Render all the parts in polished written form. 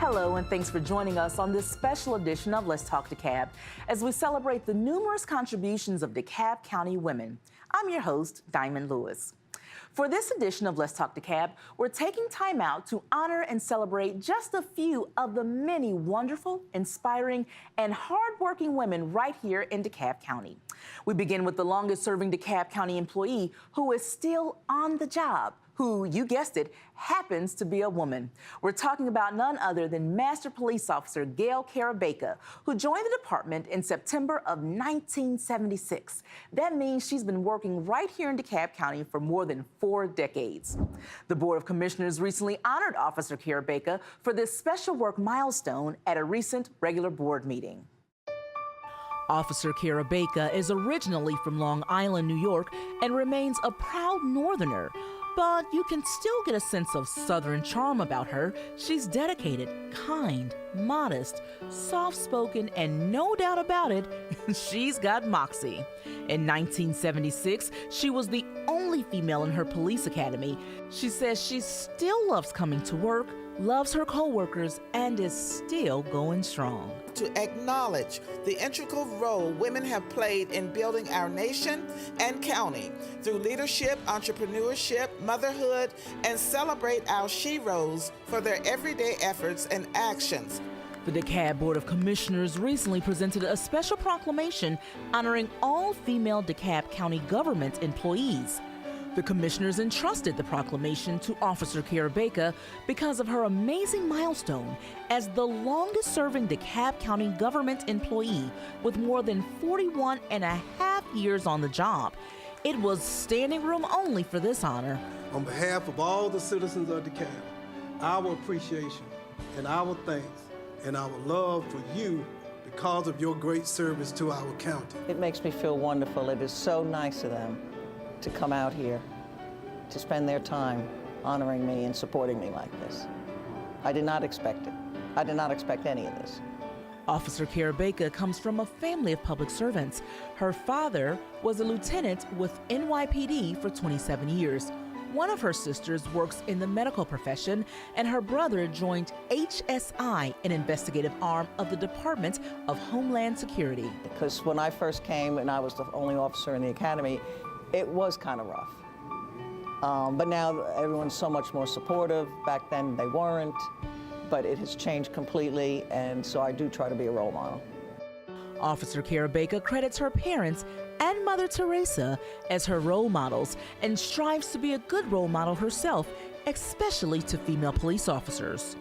Hello, and thanks for joining us on this special edition of Let's Talk DeKalb as we celebrate the numerous contributions of DeKalb County women. I'm your host, Diamond Lewis. For this edition of Let's Talk DeKalb, we're taking time out to honor and celebrate just a few of the many wonderful, inspiring, and hardworking women right here in DeKalb County. We begin with the longest-serving DeKalb County employee who is still on the job, who, you guessed it, happens to be a woman. We're talking about none other than Master Police Officer Gail Carabeka, who joined the department in September of 1976. That means she's been working right here in DeKalb County for more than 4 decades. The Board of Commissioners recently honored Officer Carabeka for this special work milestone at a recent regular board meeting. Officer Carabeka is originally from Long Island, New York, and remains a proud Northerner. But you can still get a sense of Southern charm about her. She's dedicated, kind, modest, soft-spoken, and no doubt about it, she's got moxie. In 1976, she was the only female in her police academy. She says she still loves coming to work, loves her co-workers, and is still going strong. To acknowledge the integral role women have played in building our nation and county through leadership, entrepreneurship, motherhood, and celebrate our sheroes for their everyday efforts and actions. The DeKalb Board of Commissioners recently presented a special proclamation honoring all female DeKalb County government employees. The commissioners entrusted the proclamation to Officer Carabeka because of her amazing milestone as the longest-serving DeKalb County government employee with more than 41 and a half years on the job. It was standing room only for this honor. On behalf of all the citizens of DeKalb, our appreciation and our thanks and our love for you because of your great service to our county. It makes me feel wonderful. It is so nice of them to come out here, to spend their time honoring me and supporting me like this. I did not expect it. I did not expect any of this. Officer Carabeka comes from a family of public servants. Her father was a lieutenant with NYPD for 27 years. One of her sisters works in the medical profession, and her brother joined HSI, an investigative arm of the Department of Homeland Security. Because when I first came and I was the only officer in the academy, it was kind of rough. But now everyone's so much more supportive. Back then they weren't, but it has changed completely, and so I do try to be a role model. Officer Carabeka credits her parents and Mother Teresa as her role models and strives to be a good role model herself, especially to female police officers.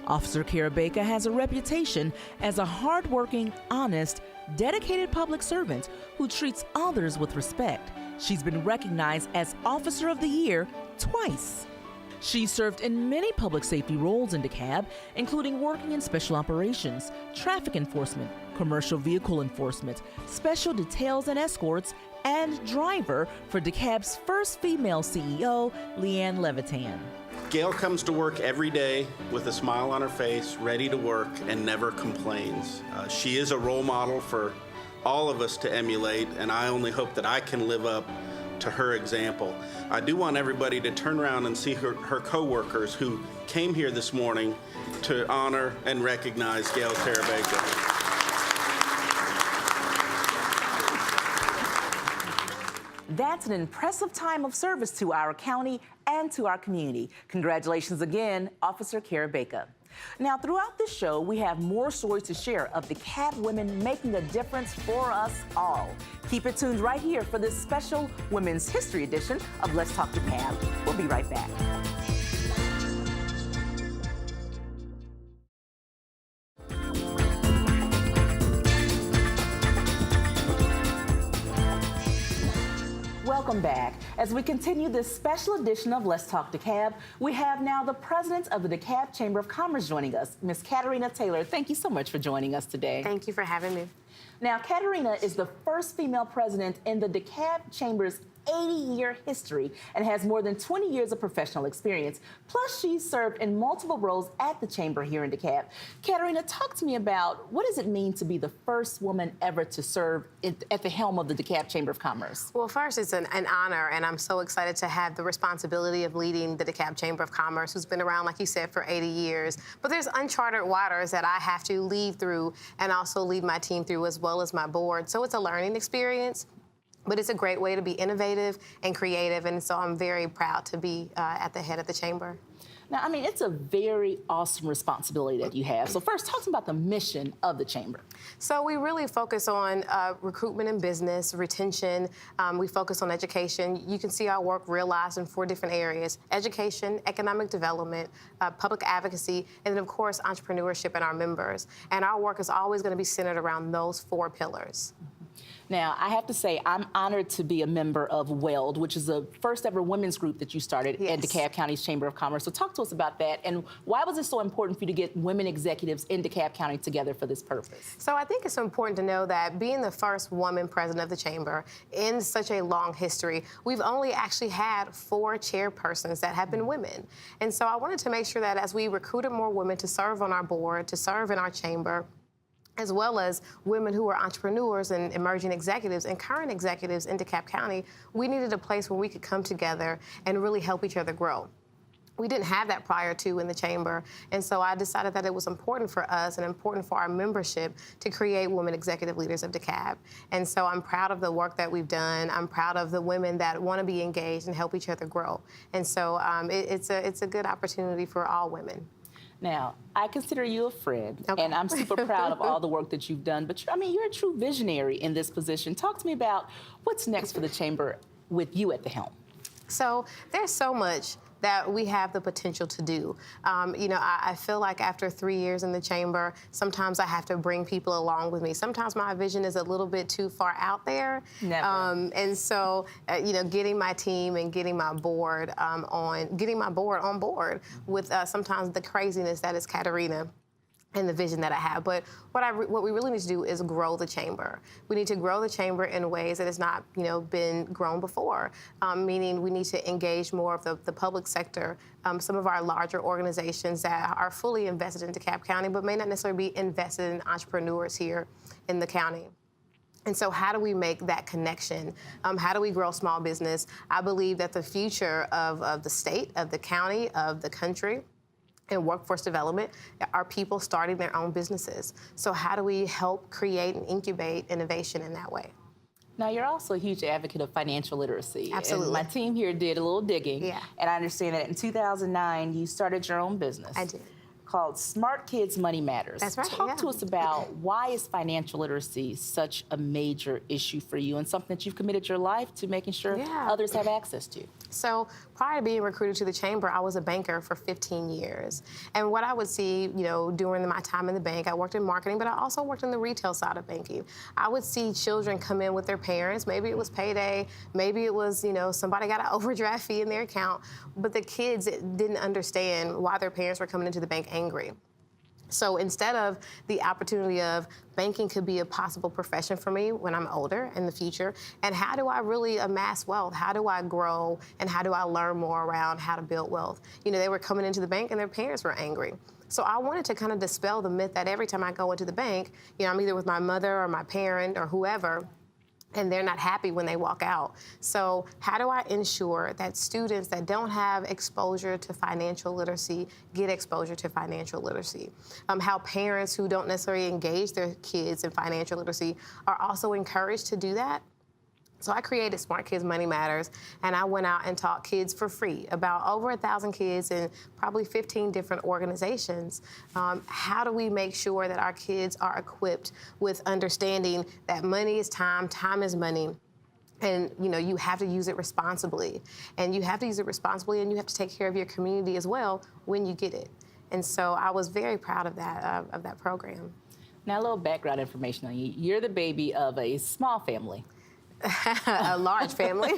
Officer Carabeka has a reputation as a hardworking, honest, dedicated public servant who treats others with respect. She's been recognized as Officer of the Year twice. She served in many public safety roles in DeKalb, including working in special operations, traffic enforcement, commercial vehicle enforcement, special details and escorts, and driver for DeKalb's first female CEO, Leanne Levitan. Gail comes to work every day with a smile on her face, ready to work, and never complains. She is a role model for all of us to emulate, and I only hope that I can live up to her example. I do want everybody to turn around and see her co-workers who came here this morning to honor and recognize Gail Carabeka. That's an impressive time of service to our county and to our community. Congratulations again, Officer Carabeka. Now, throughout this show, we have more stories to share of DeKalb women making a difference for us all. Keep it tuned right here for this special Women's History edition of Let's Talk DeKalb. We'll be right back. Welcome back. As we continue this special edition of Let's Talk DeKalb, we have now the president of the DeKalb Chamber of Commerce joining us, Ms. Katarina Taylor. Thank you so much for joining us today. Thank you for having me. Now, Katarina is the first female president in the DeKalb Chamber's 80-year history and has more than 20 years of professional experience. Plus, she's served in multiple roles at the Chamber here in DeKalb. Katerina, talk to me about what does it mean to be the first woman ever to serve at the helm of the DeKalb Chamber of Commerce? Well, first, it's an honor, and I'm so excited to have the responsibility of leading the DeKalb Chamber of Commerce, who's been around, like you said, for 80 years. But there's uncharted waters that I have to lead through and also lead my team through, as well as my board. So it's a learning experience. But it's a great way to be innovative and creative, and so I'm very proud to be at the head of the chamber. Now, I mean, it's a very awesome responsibility that you have. So first, talk to me about the mission of the chamber. So we really focus on recruitment and business, retention. We focus on education. You can see our work realized in 4 different areas: education, economic development, public advocacy, and then, of course, entrepreneurship and our members. And our work is always going to be centered around those 4 pillars. Now, I have to say, I'm honored to be a member of WELD, which is the first ever women's group that you started at DeKalb County's Chamber of Commerce. So talk to us about that, and why was it so important for you to get women executives in DeKalb County together for this purpose? So I think it's important to know that being the first woman president of the chamber in such a long history, we've only actually had 4 chairpersons that have been women. And so I wanted to make sure that as we recruited more women to serve on our board, to serve in our chamber, as well as women who are entrepreneurs and emerging executives and current executives in DeKalb County, we needed a place where we could come together and really help each other grow. We didn't have that prior to in the chamber, and so I decided that it was important for us and important for our membership to create women executive leaders of DeKalb. And so I'm proud of the work that we've done. I'm proud of the women that want to be engaged and help each other grow. And so it's a good opportunity for all women. Now, I consider you a friend, and I'm super proud of all the work that you've done, but you're a true visionary in this position. Talk to me about what's next for the chamber with you at the helm. So there's so much that we have the potential to do. I feel like after 3 years in the chamber, sometimes I have to bring people along with me. Sometimes my vision is a little bit too far out there. Never. And so, getting my team and getting my board on board with sometimes the craziness that is Katerina and the vision that I have. But what we really need to do is grow the chamber. We need to grow the chamber in ways that has not, been grown before, meaning we need to engage more of the public sector, some of our larger organizations that are fully invested in DeKalb County, but may not necessarily be invested in entrepreneurs here in the county. And so how do we make that connection? How do we grow small business? I believe that the future of the state, of the county, of the country, and workforce development are people starting their own businesses. So how do we help create and incubate innovation in that way? Now, you're also a huge advocate of financial literacy. Absolutely. And my team here did a little digging. Yeah. And I understand that in 2009, you started your own business. I did. Called Smart Kids Money Matters. That's right, Talk to us about why is financial literacy such a major issue for you and something that you've committed your life to making sure others have access to. So prior to being recruited to the chamber, I was a banker for 15 years. And what I would see, during my time in the bank, I worked in marketing, but I also worked in the retail side of banking. I would see children come in with their parents. Maybe it was payday. Maybe it was, somebody got an overdraft fee in their account. But the kids didn't understand why their parents were coming into the bank angry. So instead of the opportunity of banking could be a possible profession for me when I'm older in the future, and how do I really amass wealth? How do I grow? And how do I learn more around how to build wealth? They were coming into the bank and their parents were angry. So I wanted to kind of dispel the myth that every time I go into the bank, I'm either with my mother or my parent or whoever, and they're not happy when they walk out. So how do I ensure that students that don't have exposure to financial literacy get exposure to financial literacy? How parents who don't necessarily engage their kids in financial literacy are also encouraged to do that? So I created Smart Kids Money Matters, and I went out and taught kids for free, about over 1,000 kids in probably 15 different organizations. How do we make sure that our kids are equipped with understanding that money is time, time is money, and you have to use it responsibly. And you have to use it responsibly, and you have to take care of your community as well when you get it. And so I was very proud of that program. Now, a little background information on you. You're the baby of a small family. A large family.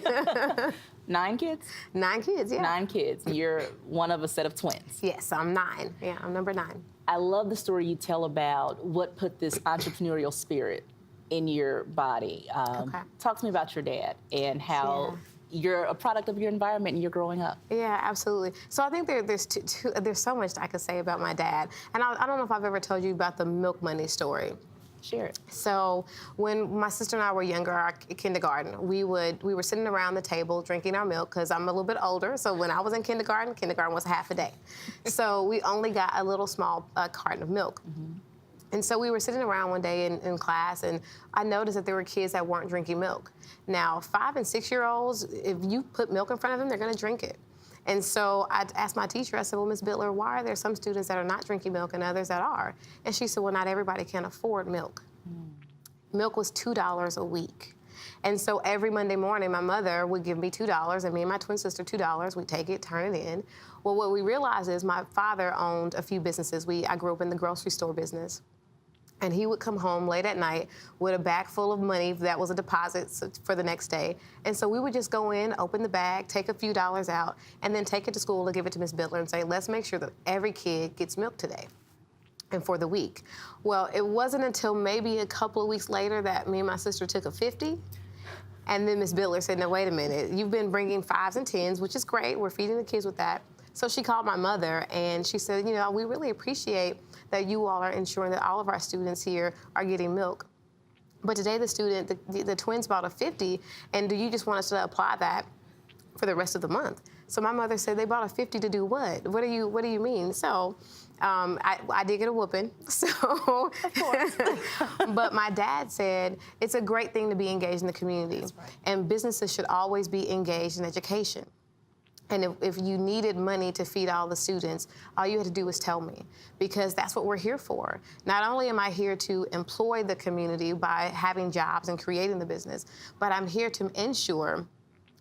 9 kids? 9 kids, yeah. 9 kids. And you're one of a set of twins. Yes, I'm 9. Yeah, I'm number 9. I love the story you tell about what put this entrepreneurial spirit in your body. Okay. Talk to me about your dad and how you're a product of your environment and you're growing up. Yeah, absolutely. So I think there's so much I could say about my dad. And I don't know if I've ever told you about the milk money story. Share it. So when my sister and I were younger, our kindergarten, we were sitting around the table drinking our milk, because I'm a little bit older. So when I was in kindergarten was half a day. So we only got a little small carton of milk. And so we were sitting around one day in class, and I noticed that there were kids that weren't drinking milk. Now, 5- and 6-year-olds, if you put milk in front of them, they're going to drink it. And so I asked my teacher, I said, well, Ms. Bittler, why are there some students that are not drinking milk and others that are? And she said, well, not everybody can afford milk. Milk was $2 a week. And so every Monday morning, my mother would give me $2, and me and my twin sister $2. We'd take it, turn it in. Well, what we realized is my father owned a few businesses. I grew up in the grocery store business. And he would come home late at night with a bag full of money that was a deposit for the next day. And so we would just go in, open the bag, take a few dollars out, and then take it to school and give it to Miss Bittler and say, let's make sure that every kid gets milk today and for the week. Well, it wasn't until maybe a couple of weeks later that me and my sister took a 50. And then Miss Bittler said, no, wait a minute. You've been bringing 5s and 10s, which is great. We're feeding the kids with that. So she called my mother, and she said, you know, we really appreciate that you all are ensuring that all of our students here are getting milk. But today the twins bought a 50, and do you just want us to apply that for the rest of the month? So my mother said, they bought a 50 to do what? What do you mean? So I did get a whooping, so. Of course. But my dad said, it's a great thing to be engaged in the community. That's right. And businesses should always be engaged in education. And if you needed money to feed all the students, all you had to do was tell me, because that's what we're here for. Not only am I here to employ the community by having jobs and creating the business, but I'm here to ensure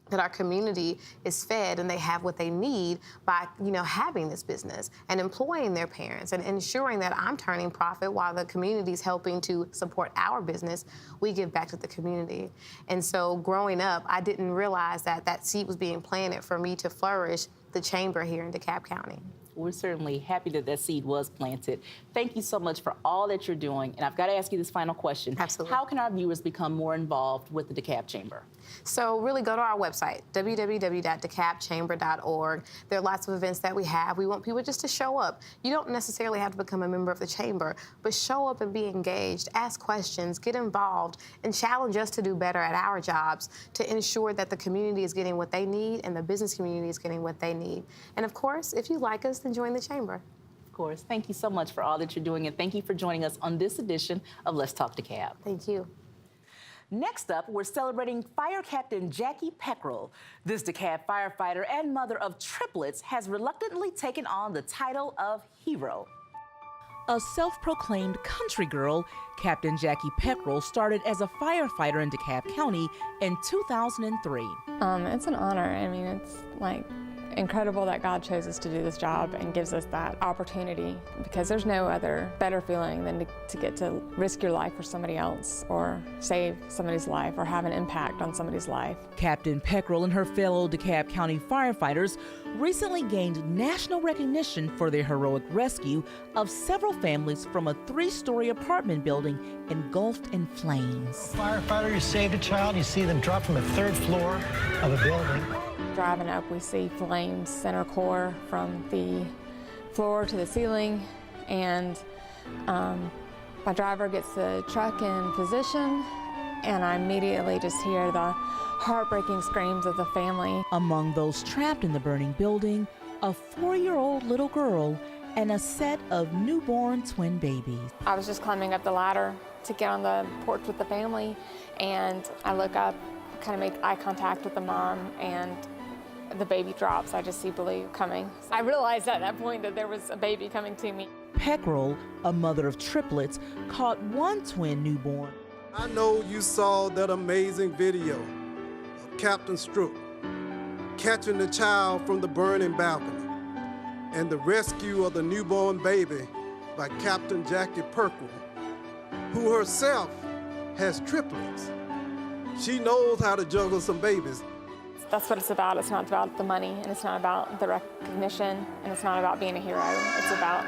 that our community is fed and they have what they need by, having this business and employing their parents and ensuring that I'm turning profit while the community is helping to support our business. We give back to the community. And so growing up, I didn't realize that that seed was being planted for me to flourish the chamber here in DeKalb County. We're certainly happy that that seed was planted. Thank you so much for all that you're doing. And I've got to ask you this final question. Absolutely. How can our viewers become more involved with the DeKalb Chamber? So really go to our website, www.dekalbchamber.org. There are lots of events that we have. We want people just to show up. You don't necessarily have to become a member of the chamber, but show up and be engaged, ask questions, get involved, and challenge us to do better at our jobs to ensure that the community is getting what they need and the business community is getting what they need. And of course, if you like us, then join the chamber. Of course. Thank you so much for all that you're doing, and thank you for joining us on this edition of Let's Talk DeKalb. Thank you. Next up, we're celebrating Fire Captain Jackie Peckrell. This DeKalb firefighter and mother of triplets has reluctantly taken on the title of hero. A self-proclaimed country girl, Captain Jackie Peckrell started as a firefighter in DeKalb County in 2003. It's an honor. I mean, it's incredible that God chose us to do this job and gives us that opportunity, because there's no other better feeling than to get to risk your life for somebody else or save somebody's life or have an impact on somebody's life. Captain Peckrell and her fellow DeKalb County firefighters recently gained national recognition for their heroic rescue of several families from a 3-story apartment building engulfed in flames. Firefighter, you saved a child, you see them drop from the 3rd floor of a building. Driving up, we see flames center core from the floor to the ceiling, and my driver gets the truck in position, and I immediately just hear the heartbreaking screams of the family. Among those trapped in the burning building, a 4-year-old little girl and a set of newborn twin babies. I was just climbing up the ladder to get on the porch with the family, and I look up, kind of make eye contact with the mom, and the baby drops. I just see blue coming. I realized at that point that there was a baby coming to me. Peckrell, a mother of triplets, caught one twin newborn. I know you saw that amazing video of Captain Strook catching the child from the burning balcony and the rescue of the newborn baby by Captain Jackie Peckrell, who herself has triplets. She knows how to juggle some babies. That's what it's about. It's not about the money, and it's not about the recognition, and it's not about being a hero. It's about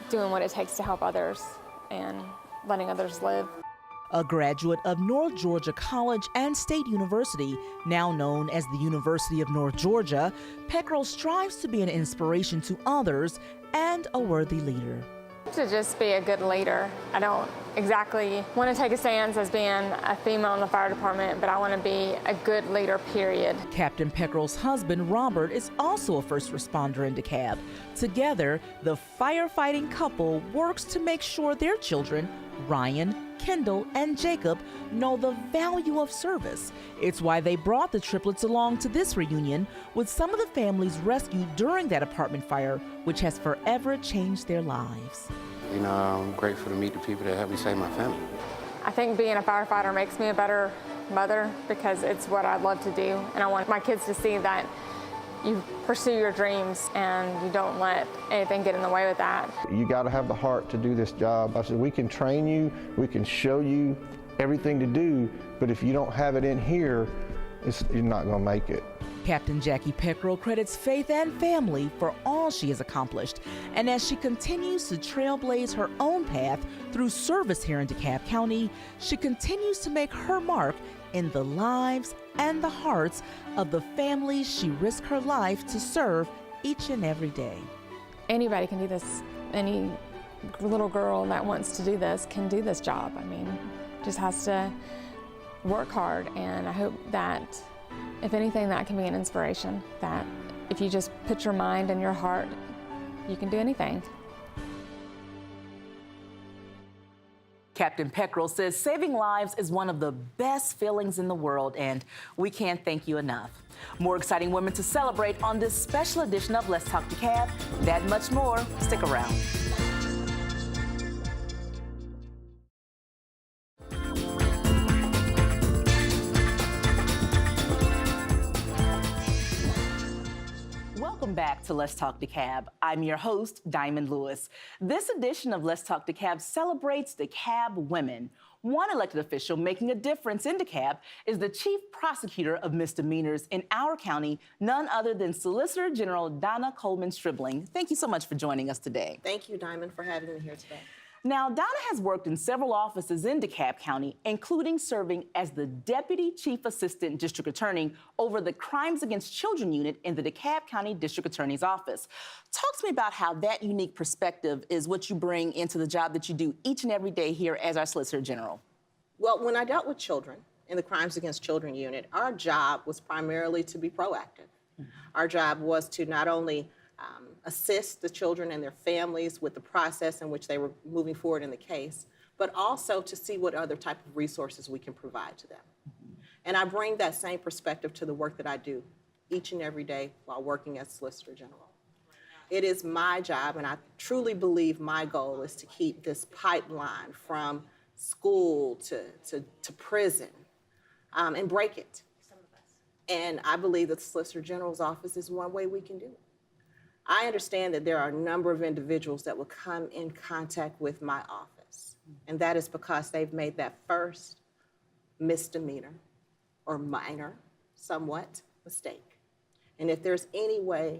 doing what it takes to help others and letting others live. A graduate of North Georgia College and State University, now known as the University of North Georgia, Peckrell strives to be an inspiration to others and a worthy leader. To just be a good leader. I don't exactly want to take a stance as being a female in the fire department, but I want to be a good leader, period. Captain Peckrell's husband, Robert, is also a first responder in DeKalb. Together, the firefighting couple works to make sure their children, Ryan, Kendall, and Jacob, know the value of service. It's why they brought the triplets along to this reunion, with some of the families rescued during that apartment fire, which has forever changed their lives. You know, I'm grateful to meet the people that helped me save my family. I think being a firefighter makes me a better mother because it's what I love to do, and I want my kids to see that you pursue your dreams and you don't let anything get in the way with that. You got to have the heart to do this job. I said, we can train you, we can show you everything to do, but if you don't have it in here, you're not going to make it. Captain Jackie Peckrell credits faith and family for all she has accomplished. And as she continues to trailblaze her own path through service here in DeKalb County, she continues to make her mark in the lives and the hearts of the families she risks her life to serve each and every day. Anybody can do this. Any little girl that wants to do this can do this job. I mean, just has to work hard, and I hope that if anything, that can be an inspiration, that if you just put your mind and your heart, you can do anything. Captain Peckrell says saving lives is one of the best feelings in the world, and we can't thank you enough. More exciting women to celebrate on this special edition of Let's Talk DeKalb. That much more. Stick around. Welcome back to Let's Talk DeKalb. I'm your host, Diamond Lewis. This edition of Let's Talk DeKalb celebrates DeKalb women. One elected official making a difference in DeKalb is the chief prosecutor of misdemeanors in our county, none other than Solicitor General Donna Coleman-Stribling. Thank you so much for joining us today. Thank you, Diamond, for having me here today. Now, Donna has worked in several offices in DeKalb County, including serving as the Deputy Chief Assistant District Attorney over the Crimes Against Children Unit in the DeKalb County District Attorney's Office. Talk to me about how that unique perspective is what you bring into the job that you do each and every day here as our Solicitor General. Well, when I dealt with children in the Crimes Against Children Unit, our job was primarily to be proactive. Our job was to not only assist the children and their families with the process in which they were moving forward in the case, but also to see what other type of resources we can provide to them. And I bring that same perspective to the work that I do each and every day while working as Solicitor General. It is my job, and I truly believe my goal is to keep this pipeline from school to prison and break it. And I believe that the Solicitor General's office is one way we can do it. I understand that there are a number of individuals that will come in contact with my office, and that is because they've made that first misdemeanor or minor, somewhat, mistake. And if there's any way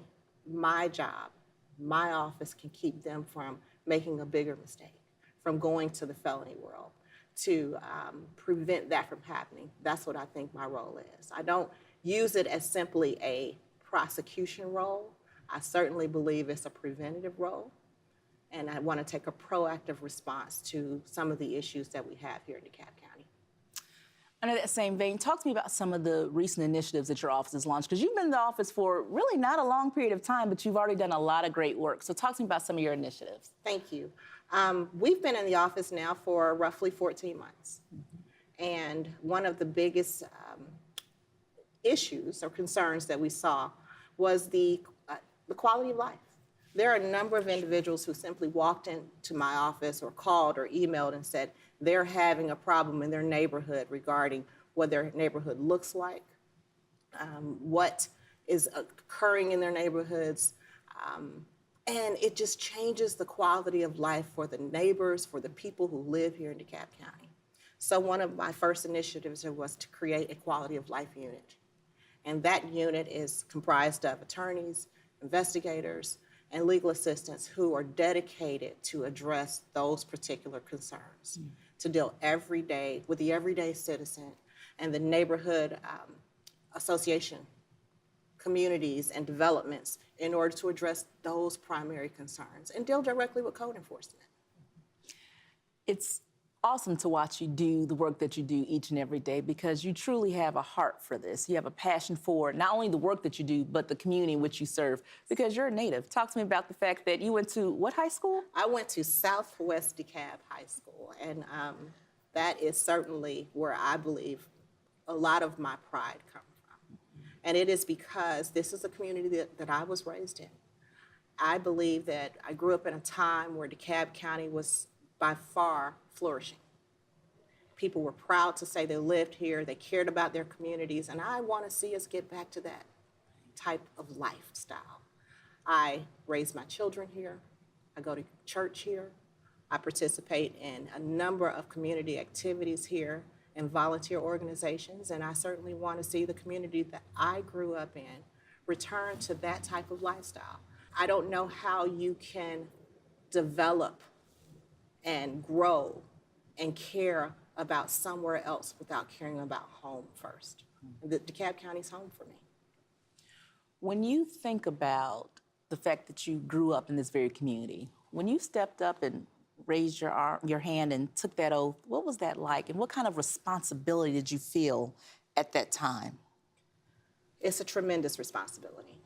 my job, my office can keep them from making a bigger mistake, from going to the felony world, to prevent that from happening, that's what I think my role is. I don't use it as simply a prosecution role. I certainly believe it's a preventative role, and I want to take a proactive response to some of the issues that we have here in DeKalb County. Under that same vein, talk to me about some of the recent initiatives that your office has launched, because you've been in the office for really not a long period of time, but you've already done a lot of great work. So talk to me about some of your initiatives. Thank you. We've been in the office now for roughly 14 months. And one of the biggest issues or concerns that we saw was the quality of life. There are a number of individuals who simply walked into my office or called or emailed and said they're having a problem in their neighborhood regarding what their neighborhood looks like, what is occurring in their neighborhoods, and it just changes the quality of life for the neighbors, for the people who live here in DeKalb County. So one of my first initiatives was to create a quality of life unit. And that unit is comprised of attorneys, investigators, and legal assistants who are dedicated to address those particular concerns. to deal every day with the everyday citizen and the neighborhood association, communities, and developments in order to address those primary concerns and deal directly with code enforcement. It's awesome to watch you do the work that you do each and every day because you truly have a heart for this. You have a passion for not only the work that you do, but the community in which you serve because you're a native. Talk to me about the fact that you went to what high school? I went to Southwest DeKalb High School, and that is certainly where I believe a lot of my pride comes from. And it is because this is a community that I was raised in. I believe that I grew up in a time where DeKalb County was by far flourishing. People were proud to say they lived here, they cared about their communities, and I want to see us get back to that type of lifestyle. I raise my children here, I go to church here, I participate in a number of community activities here and volunteer organizations, and I certainly want to see the community that I grew up in return to that type of lifestyle. I don't know how you can develop and grow and care about somewhere else without caring about home first. The DeKalb County's home for me. When you think about the fact that you grew up in this very community, when you stepped up and raised your hand and took that oath, what was that like? And what kind of responsibility did you feel at that time? It's a tremendous responsibility.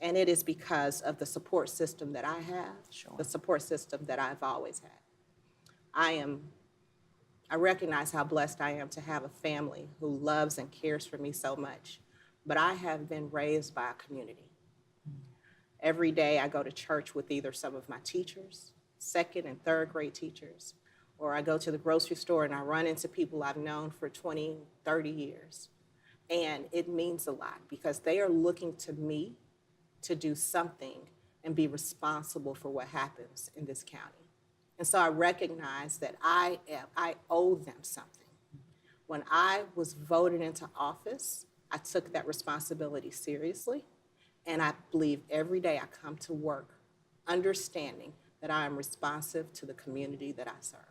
And it is because of the support system that I have, the support system that I've always had. I recognize how blessed I am to have a family who loves and cares for me so much, but I have been raised by a community. Every day I go to church with either some of my teachers, second and third grade teachers, or I go to the grocery store and I run into people I've known for 20, 30 years. And it means a lot because they are looking to me to do something and be responsible for what happens in this county. And so I recognize that I owe them something. When I was voted into office, I took that responsibility seriously. And I believe every day I come to work understanding that I am responsive to the community that I serve.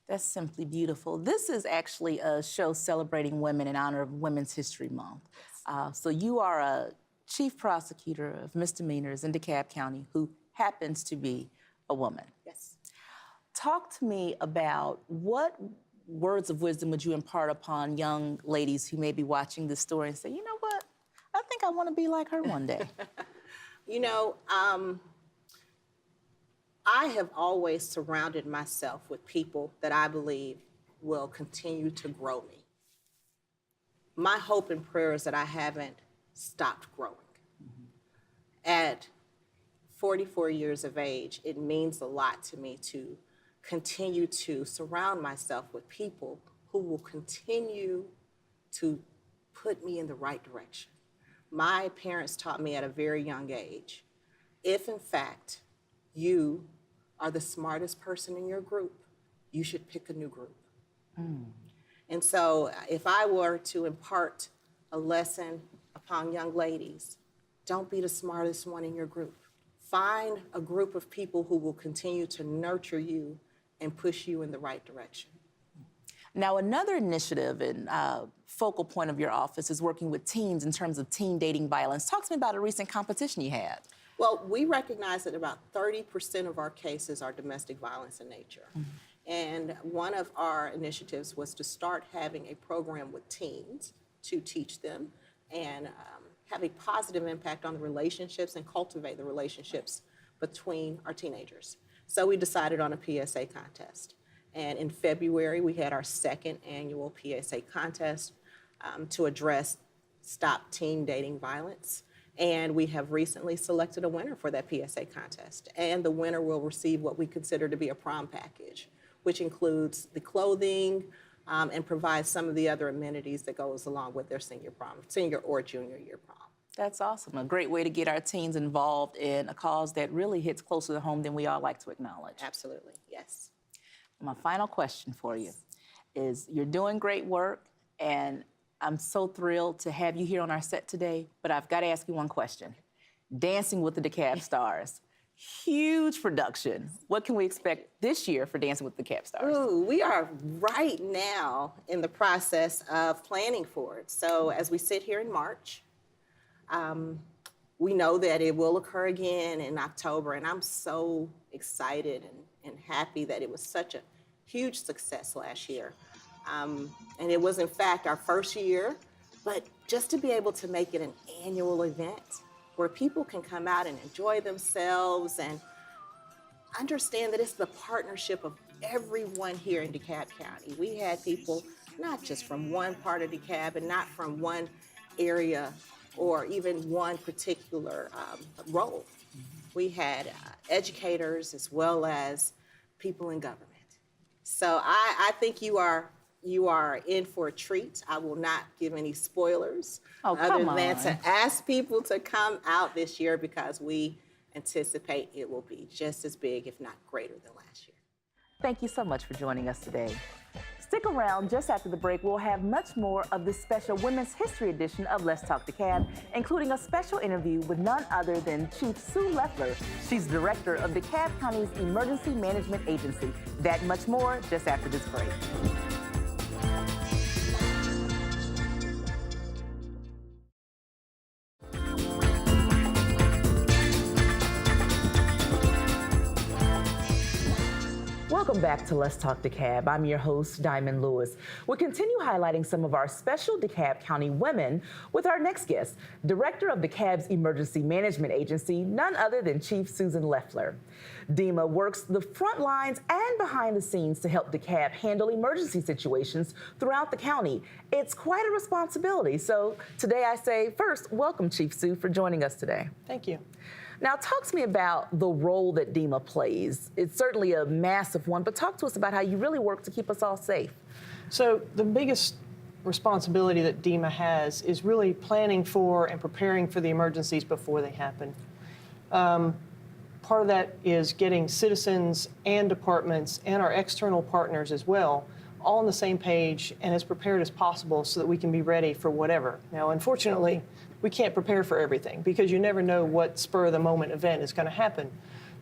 That's simply beautiful. This is actually a show celebrating women in honor of Women's History Month. So you are a chief prosecutor of misdemeanors in DeKalb County who happens to be a woman. Yes. Talk to me about what words of wisdom would you impart upon young ladies who may be watching this story and say, you know what, I think I want to be like her one day. You know, I have always surrounded myself with people that I believe will continue to grow me. My hope and prayer is that I haven't stopped growing. At 44 years of age, it means a lot to me to continue to surround myself with people who will continue to put me in the right direction. My parents taught me at a very young age, if in fact you are the smartest person in your group, you should pick a new group. And so if I were to impart a lesson upon young ladies, don't be the smartest one in your group. Find a group of people who will continue to nurture you and push you in the right direction. Now, another initiative and focal point of your office is working with teens in terms of teen dating violence. Talk to me about a recent competition you had. Well, we recognize that about 30% of our cases are domestic violence in nature. And one of our initiatives was to start having a program with teens to teach them and have a positive impact on the relationships and cultivate the relationships between our teenagers. So we decided on a PSA contest. And in February, we had our second annual PSA contest to address Stop Teen Dating Violence. And we have recently selected a winner for that PSA contest. And the winner will receive what we consider to be a prom package, which includes the clothing and provides some of the other amenities that goes along with their senior or junior year prom. That's awesome. A great way to get our teens involved in a cause that really hits closer to home than we all like to acknowledge. Absolutely, yes. My final question for you is, you're doing great work, and I'm so thrilled to have you here on our set today, but I've got to ask you one question. Dancing with the DeKalb Stars, huge production. What can we expect this year for Dancing with the DeKalb Stars? Ooh, we are right now in the process of planning for it. So as we sit here in March, we know that it will occur again in October, and I'm so excited and happy that it was such a huge success last year. And it was, in fact, our first year, but just to be able to make it an annual event where people can come out and enjoy themselves and understand that it's the partnership of everyone here in DeKalb County. We had people not just from one part of DeKalb and not from one area or even one particular role. We had educators as well as people in government. So I think you are in for a treat. I will not give any spoilers other than to ask people to come out this year because we anticipate it will be just as big, if not greater than last year. Thank you so much for joining us today. Stick around. Just after the break, we'll have much more of this special Women's History edition of Let's Talk DeKalb, including a special interview with none other than Chief Sue Leffler. She's director of DeKalb County's Emergency Management Agency. That and much more just after this break. Welcome back to Let's Talk DeKalb. I'm your host, Diamond Lewis. We'll continue highlighting some of our special DeKalb County women with our next guest, Director of DeKalb's Emergency Management Agency, none other than Chief Susan Leffler. DEMA works the front lines and behind the scenes to help DeKalb handle emergency situations throughout the county. It's quite a responsibility. So today I say, first, welcome, Chief Sue, for joining us today. Thank you. Now, talk to me about the role that DEMA plays. It's certainly a massive one, but talk to us about how you really work to keep us all safe. So the biggest responsibility that DEMA has is really planning for and preparing for the emergencies before they happen. Part of that is getting citizens and departments and our external partners as well all on the same page and as prepared as possible so that we can be ready for whatever. Now, unfortunately, we can't prepare for everything because you never know what spur-of-the-moment event is going to happen.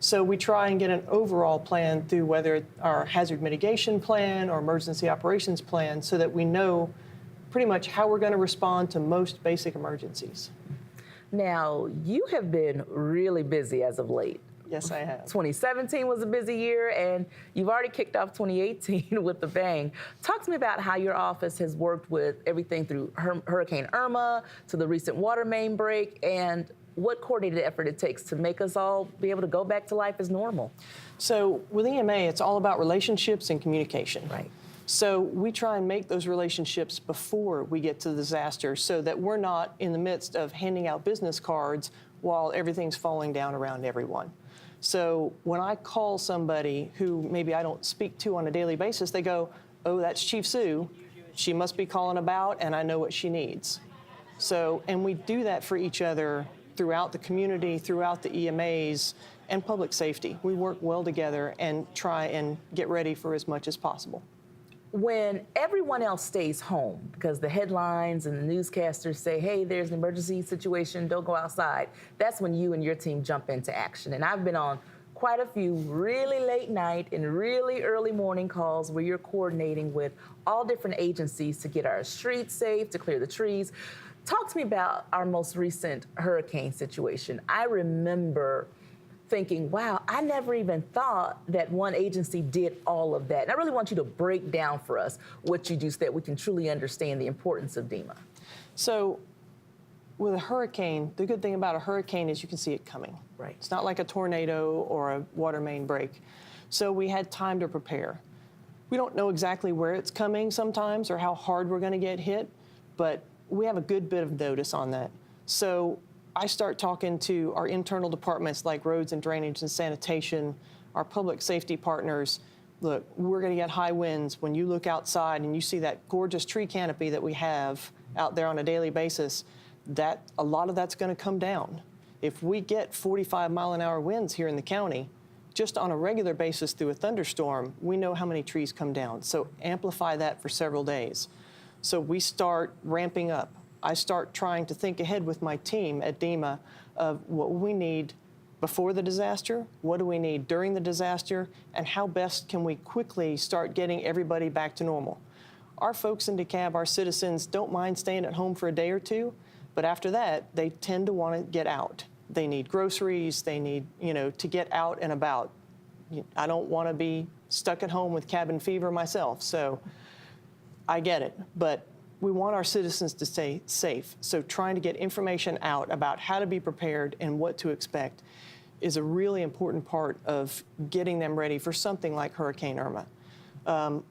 So we try and get an overall plan through whether our hazard mitigation plan or emergency operations plan so that we know pretty much how we're going to respond to most basic emergencies. Now, you have been really busy as of late. Yes, I have. 2017 was a busy year, and you've already kicked off 2018 with a bang. Talk to me about how your office has worked with everything through Hurricane Irma to the recent water main break, and what coordinated effort it takes to make us all be able to go back to life as normal. So with EMA, it's all about relationships and communication. Right. So we try and make those relationships before we get to the disaster so that we're not in the midst of handing out business cards while everything's falling down around everyone. So when I call somebody who maybe I don't speak to on a daily basis, they go, oh, that's Chief Sue. She must be calling about, and I know what she needs. So, and we do that for each other throughout the community, throughout the EMAs, and public safety. We work well together and try and get ready for as much as possible. When everyone else stays home, because the headlines and the newscasters say, hey, there's an emergency situation, don't go outside, that's when you and your team jump into action. And I've been on quite a few really late night and really early morning calls where you're coordinating with all different agencies to get our streets safe, to clear the trees. Talk to me about our most recent hurricane situation. I remember thinking, wow, I never even thought that one agency did all of that. And I really want you to break down for us what you do so that we can truly understand the importance of DEMA. So with a hurricane, the good thing about a hurricane is you can see it coming. Right. It's not like a tornado or a water main break. So we had time to prepare. We don't know exactly where it's coming sometimes or how hard we're going to get hit, but we have a good bit of notice on that. So I start talking to our internal departments like roads and drainage and sanitation, our public safety partners. Look, we're going to get high winds. When you look outside and you see that gorgeous tree canopy that we have out there on a daily basis, that a lot of that's going to come down. If we get 45-mile-an-hour winds here in the county, just on a regular basis through a thunderstorm, we know how many trees come down. So amplify that for several days. So we start ramping up. I start trying to think ahead with my team at DEMA of what we need before the disaster, what do we need during the disaster, and how best can we quickly start getting everybody back to normal. Our folks in DeKalb, our citizens, don't mind staying at home for a day or two, but after that, they tend to want to get out. They need groceries, they need, to get out and about. I don't want to be stuck at home with cabin fever myself, so I get it. But we want our citizens to stay safe. So trying to get information out about how to be prepared and what to expect is a really important part of getting them ready for something like Hurricane Irma.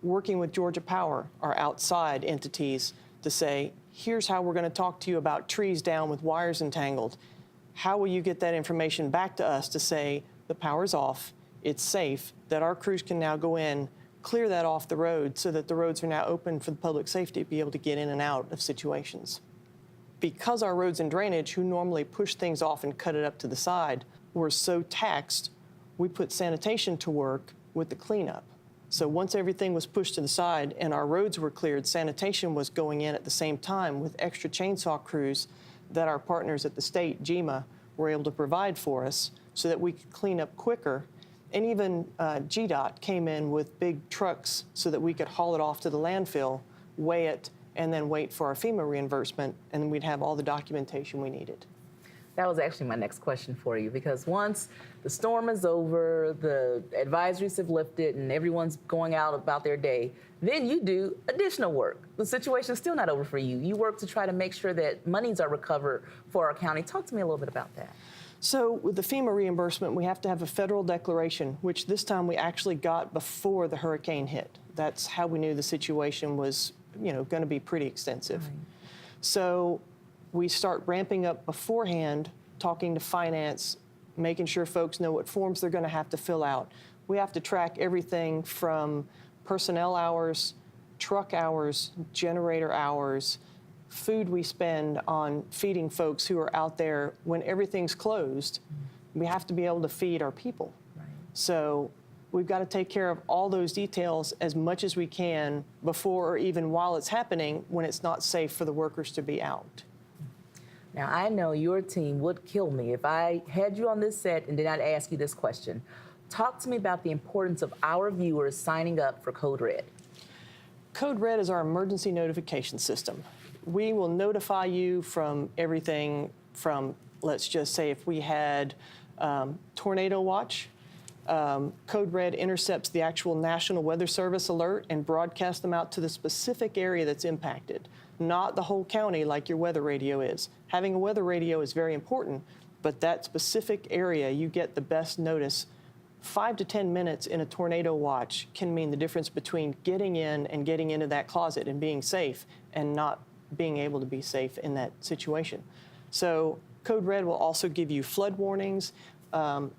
Working with Georgia Power, our outside entities, to say, here's how we're going to talk to you about trees down with wires entangled. How will you get that information back to us to say the power's off, it's safe, that our crews can now go in, clear that off the road so that the roads are now open for the public safety to be able to get in and out of situations. Because our roads and drainage, who normally push things off and cut it up to the side, were so taxed, we put sanitation to work with the cleanup. So once everything was pushed to the side and our roads were cleared, sanitation was going in at the same time with extra chainsaw crews that our partners at the state, GEMA, were able to provide for us so that we could clean up quicker. And even GDOT came in with big trucks so that we could haul it off to the landfill, weigh it, and then wait for our FEMA reimbursement, and then we'd have all the documentation we needed. That was actually my next question for you, because once the storm is over, the advisories have lifted, and everyone's going out about their day, then you do additional work. The situation's still not over for you. You work to try to make sure that monies are recovered for our county. Talk to me a little bit about that. So with the FEMA reimbursement, we have to have a federal declaration, which this time we actually got before the hurricane hit. That's how we knew the situation was, going to be pretty extensive. Right. So we start ramping up beforehand, talking to finance, making sure folks know what forms they're going to have to fill out. We have to track everything from personnel hours, truck hours, generator hours, food we spend on feeding folks who are out there when everything's closed. We have to be able to feed our people. Right. So we've got to take care of all those details as much as we can before or even while it's happening when it's not safe for the workers to be out. Now, I know your team would kill me if I had you on this set and did not ask you this question. Talk to me about the importance of our viewers signing up for Code Red. Code Red is our emergency notification system. We will notify you from everything from, let's just say, if we had tornado watch, Code Red intercepts the actual National Weather Service alert and broadcasts them out to the specific area that's impacted, not the whole county like your weather radio is. Having a weather radio is very important, but that specific area, you get the best notice. 5 to 10 minutes in a tornado watch can mean the difference between getting in and getting into that closet and being safe and not being able to be safe in that situation. So Code Red will also give you flood warnings.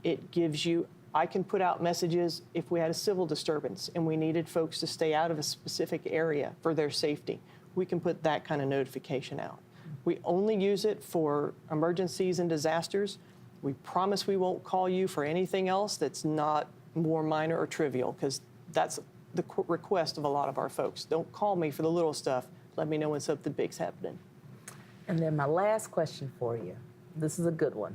It gives you, I can put out messages if we had a civil disturbance and we needed folks to stay out of a specific area for their safety. We can put that kind of notification out. We only use it for emergencies and disasters. We promise we won't call you for anything else that's not more minor or trivial, because that's the request of a lot of our folks. Don't call me for the little stuff. Let me know when something big's happening. And then my last question for you. This is a good one.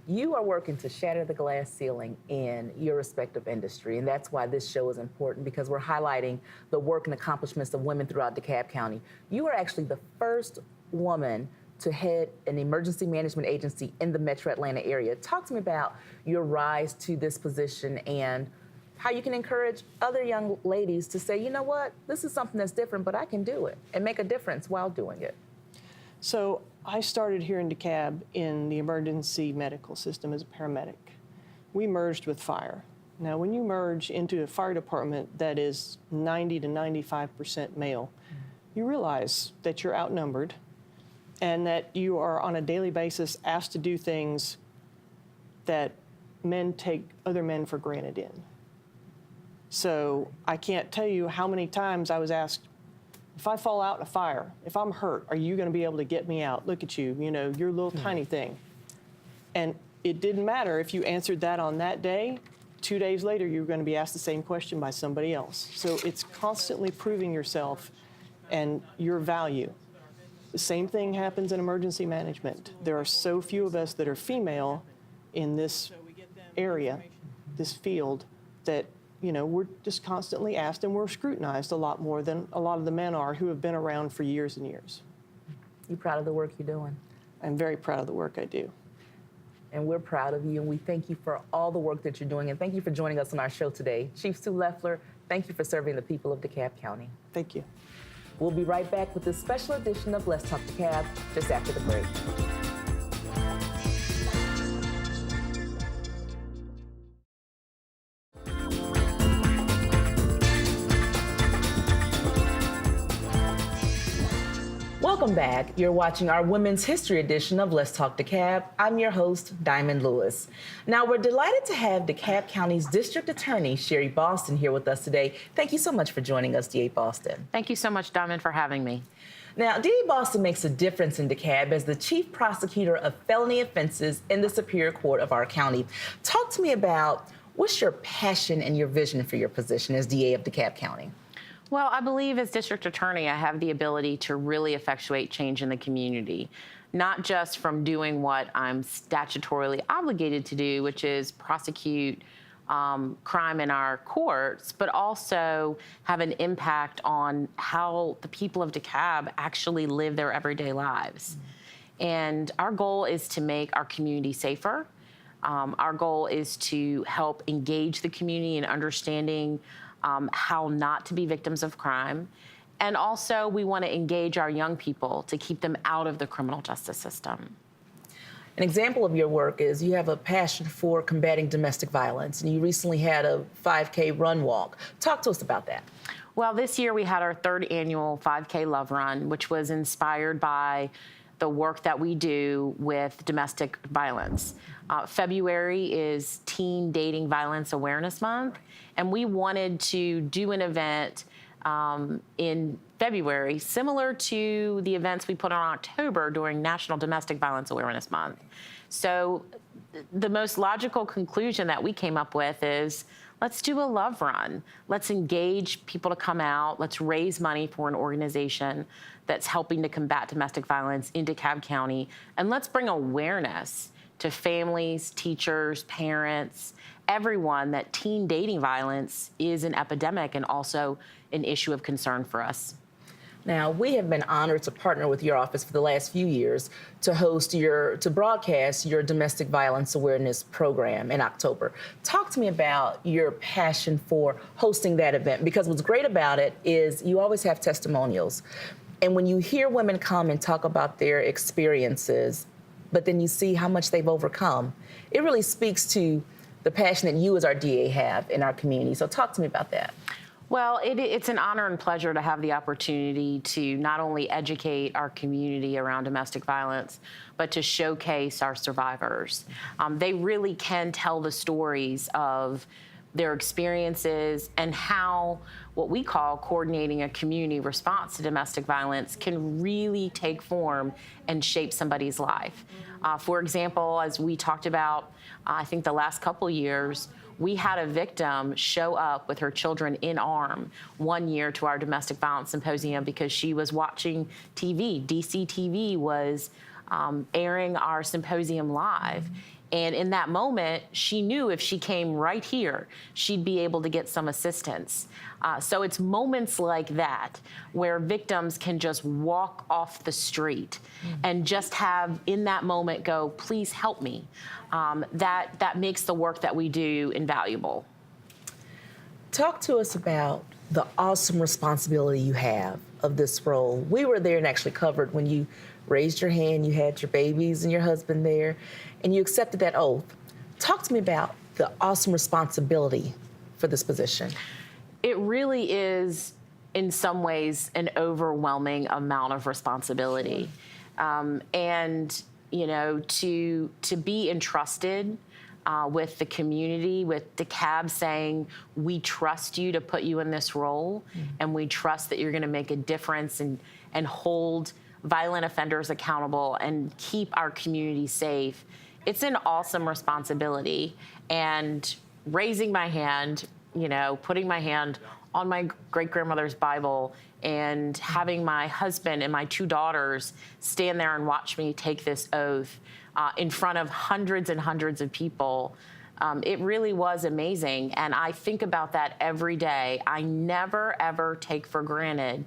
You are working to shatter the glass ceiling in your respective industry, and that's why this show is important, because we're highlighting the work and accomplishments of women throughout DeKalb County. You are actually the first woman to head an emergency management agency in the Metro Atlanta area. Talk to me about your rise to this position and how you can encourage other young ladies to say, you know what, this is something that's different, but I can do it and make a difference while doing it. So I started here in DeKalb in the emergency medical system as a paramedic. We merged with fire. Now, when you merge into a fire department that is 90 to 95% male, you realize that you're outnumbered and that you are on a daily basis asked to do things that men take other men for granted in. So I can't tell you how many times I was asked, if I fall out in a fire, if I'm hurt, are you going to be able to get me out? Look at you, you're a little tiny thing. And it didn't matter if you answered that on that day. 2 days later, you were going to be asked the same question by somebody else. So it's constantly proving yourself and your value. The same thing happens in emergency management. There are so few of us that are female in this area, this field, that, you know, we're just constantly asked and we're scrutinized a lot more than a lot of the men are who have been around for years and years. You proud of the work you're doing? I'm very proud of the work I do. And we're proud of you, and we thank you for all the work that you're doing, and thank you for joining us on our show today. Chief Sue Leffler, thank you for serving the people of DeKalb County. Thank you. We'll be right back with this special edition of Let's Talk DeKalb just after the break. Welcome back. You're watching our Women's History edition of Let's Talk DeKalb. I'm your host, Diamond Lewis. Now, we're delighted to have DeKalb County's District Attorney, Sherry Boston, here with us today. Thank you so much for joining us, DA Boston. Thank you so much, Diamond, for having me. Now, DA Boston makes a difference in DeKalb as the Chief Prosecutor of Felony Offenses in the Superior Court of our county. Talk to me about what's your passion and your vision for your position as DA of DeKalb County? Well, I believe as district attorney, I have the ability to really effectuate change in the community, not just from doing what I'm statutorily obligated to do, which is prosecute crime in our courts, but also have an impact on how the people of DeKalb actually live their everyday lives. And our goal is to make our community safer. Our goal is to help engage the community in understanding how not to be victims of crime. And also, we want to engage our young people to keep them out of the criminal justice system. An example of your work is you have a passion for combating domestic violence, and you recently had a 5K run walk. Talk to us about that. Well, this year we had our 3rd annual 5K Love Run, which was inspired by the work that we do with domestic violence. February is Teen Dating Violence Awareness Month, and we wanted to do an event in February similar to the events we put on October during National Domestic Violence Awareness Month. So the most logical conclusion that we came up with is, let's do a love run. Let's engage people to come out. Let's raise money for an organization that's helping to combat domestic violence in DeKalb County. And let's bring awareness to families, teachers, parents, everyone, that teen dating violence is an epidemic and also an issue of concern for us. Now, we have been honored to partner with your office for the last few years to broadcast your domestic violence awareness program in October. Talk to me about your passion for hosting that event, because what's great about it is you always have testimonials. And when you hear women come and talk about their experiences, but then you see how much they've overcome, it really speaks to the passion that you as our DA have in our community. So talk to me about that. Well, it's an honor and pleasure to have the opportunity to not only educate our community around domestic violence, but to showcase our survivors. They really can tell the stories of their experiences and how what we call coordinating a community response to domestic violence can really take form and shape somebody's life. For example, as we talked about, I think the last couple years, we had a victim show up with her children in arm one year to our domestic violence symposium because she was watching TV. DCTV was airing our symposium live. And in that moment, she knew if she came right here, she'd be able to get some assistance. So it's moments like that where victims can just walk off the street and just have, in that moment, go, please help me. That makes the work that we do invaluable. Talk to us about the awesome responsibility you have of this role. We were there and actually covered when you raised your hand, you had your babies and your husband there, and you accepted that oath. Talk to me about the awesome responsibility for this position. It really is, in some ways, an overwhelming amount of responsibility. And, you know, to be entrusted with the community, with DeKalb saying, we trust you to put you in this role, and we trust that you're going to make a difference and hold violent offenders accountable and keep our community safe. It's an awesome responsibility. And raising my hand, you know, putting my hand on my great-grandmother's Bible and having my husband and my 2 daughters stand there and watch me take this oath in front of hundreds and hundreds of people, It really was amazing, and I think about that every day. I never, ever take for granted,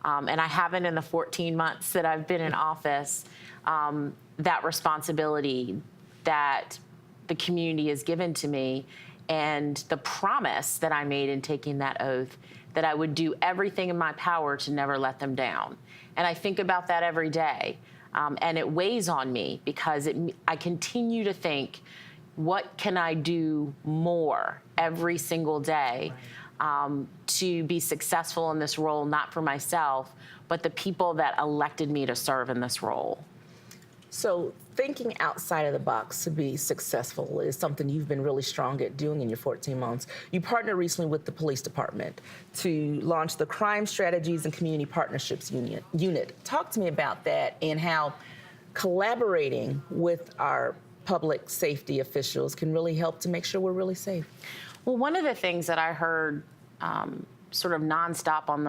and I haven't in the 14 months that I've been in office, that responsibility that the community has given to me, and the promise that I made in taking that oath that I would do everything in my power to never let them down. And I think about that every day, and it weighs on me because I continue to think, what can I do more every single day to be successful in this role, not for myself, but the people that elected me to serve in this role. So thinking outside of the box to be successful is something you've been really strong at doing in your 14 months. You partnered recently with the police department to launch the Crime Strategies and Community Partnerships Unit. Talk to me about that and how collaborating with our public safety officials can really help to make sure we're really safe. Well, one of the things that I heard sort of nonstop on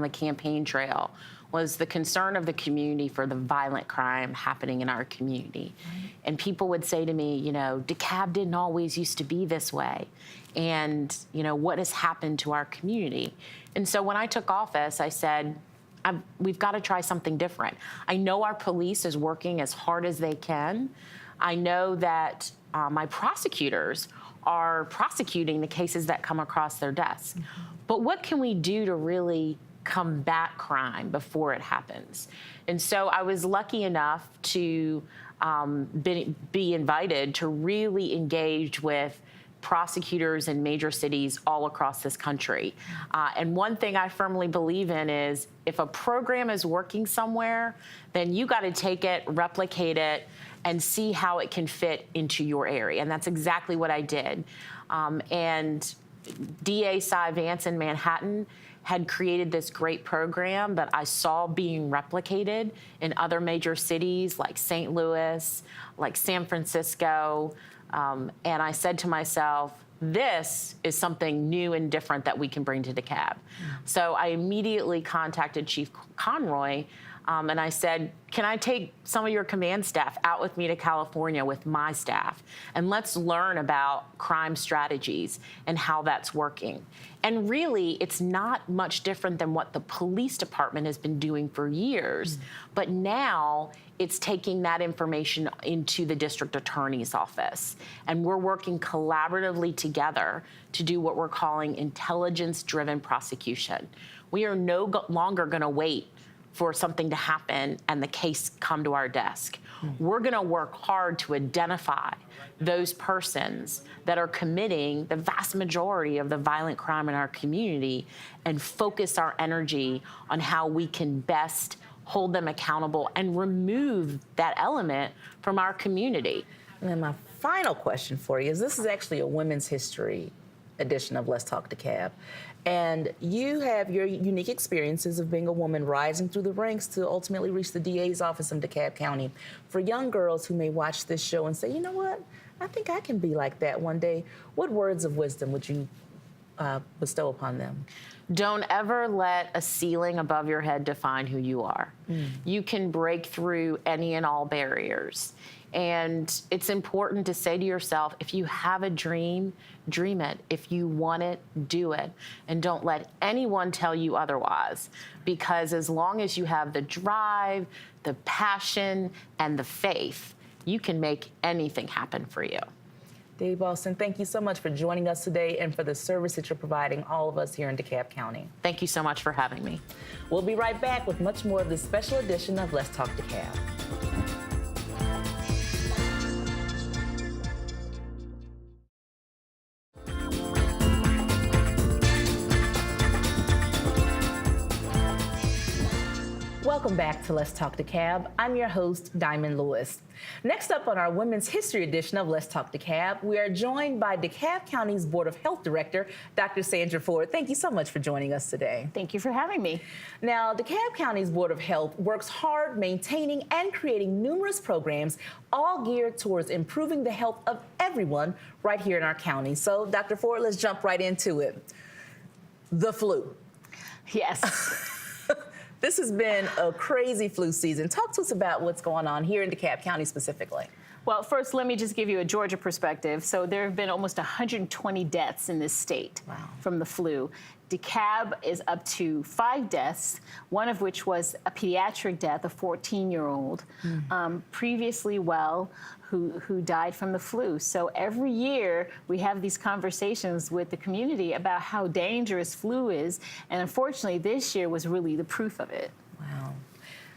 the campaign trail was the concern of the community for the violent crime happening in our community. Right. And people would say to me, you know, DeKalb didn't always used to be this way. And, you know, what has happened to our community? And so when I took office, I said, we've got to try something different. I know our police is working as hard as they can. I know that my prosecutors are prosecuting the cases that come across their desk. Mm-hmm. But what can we do to really combat crime before it happens? And so I was lucky enough to be invited to really engage with prosecutors in major cities all across this country. And one thing I firmly believe in is if a program is working somewhere, then you got to take it, replicate it, and see how it can fit into your area. And that's exactly what I did. And DA Cy Vance in Manhattan had created this great program that I saw being replicated in other major cities like St. Louis, like San Francisco. And I said to myself, this is something new and different that we can bring to DeKalb. So I immediately contacted Chief Conroy, and I said, can I take some of your command staff out with me to California with my staff? And let's learn about crime strategies and how that's working. And really, it's not much different than what the police department has been doing for years. But now it's taking that information into the district attorney's office. And we're working collaboratively together to do what we're calling intelligence-driven prosecution. We are no longer going to wait for something to happen and the case come to our desk. We're going to work hard to identify those persons that are committing the vast majority of the violent crime in our community and focus our energy on how we can best hold them accountable and remove that element from our community. And then my final question for you is, this is actually a women's history edition of Let's Talk DeKalb. And you have your unique experiences of being a woman rising through the ranks to ultimately reach the DA's office in DeKalb County. For young girls who may watch this show and say, you know what, I think I can be like that one day, what words of wisdom would you bestow upon them? Don't ever let a ceiling above your head define who you are. You can break through any and all barriers. And it's important to say to yourself, if you have a dream, dream it. If you want it, do it. And don't let anyone tell you otherwise. Because as long as you have the drive, the passion, and the faith, you can make anything happen for you. Dave Austin, thank you so much for joining us today and for the service that you're providing all of us here in DeKalb County. Thank you so much for having me. We'll be right back with much more of this special edition of Let's Talk DeKalb. Welcome back to Let's Talk DeKalb. I'm your host, Diamond Lewis. Next up on our Women's History edition of Let's Talk DeKalb, we are joined by DeKalb County's Board of Health Director, Dr. Sandra Ford. Thank you so much for joining us today. Thank you for having me. Now, DeKalb County's Board of Health works hard maintaining and creating numerous programs, all geared towards improving the health of everyone right here in our county. So, Dr. Ford, let's jump right into it. The flu. Yes. This has been a crazy flu season. Talk to us about what's going on here in DeKalb County specifically. Well, first, let me just give you a Georgia perspective. So there have been almost 120 deaths in this state from the flu. DeKalb is up to 5 deaths, one of which was a pediatric death, a 14-year-old, previously well, who died from the flu. So every year we have these conversations with the community about how dangerous flu is, and unfortunately this year was really the proof of it. Wow.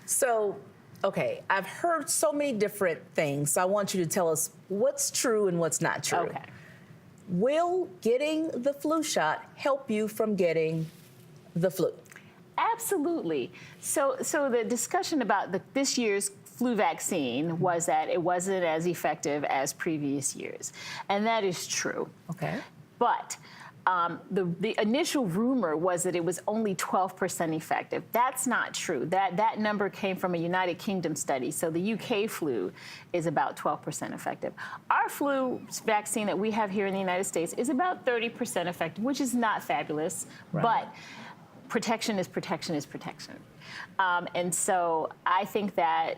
So, okay, I've heard so many different things, so I want you to tell us what's true and what's not true. Okay. Will getting the flu shot help you from getting the flu? Absolutely. So the discussion about this year's flu vaccine was that it wasn't as effective as previous years, and that is true. Okay. But the initial rumor was that it was only 12% effective. That's not true. That number came from a United Kingdom study. So the UK flu is about 12% effective. Our flu vaccine that we have here in the United States is about 30% effective, which is not fabulous, but protection is protection is protection. And so I think that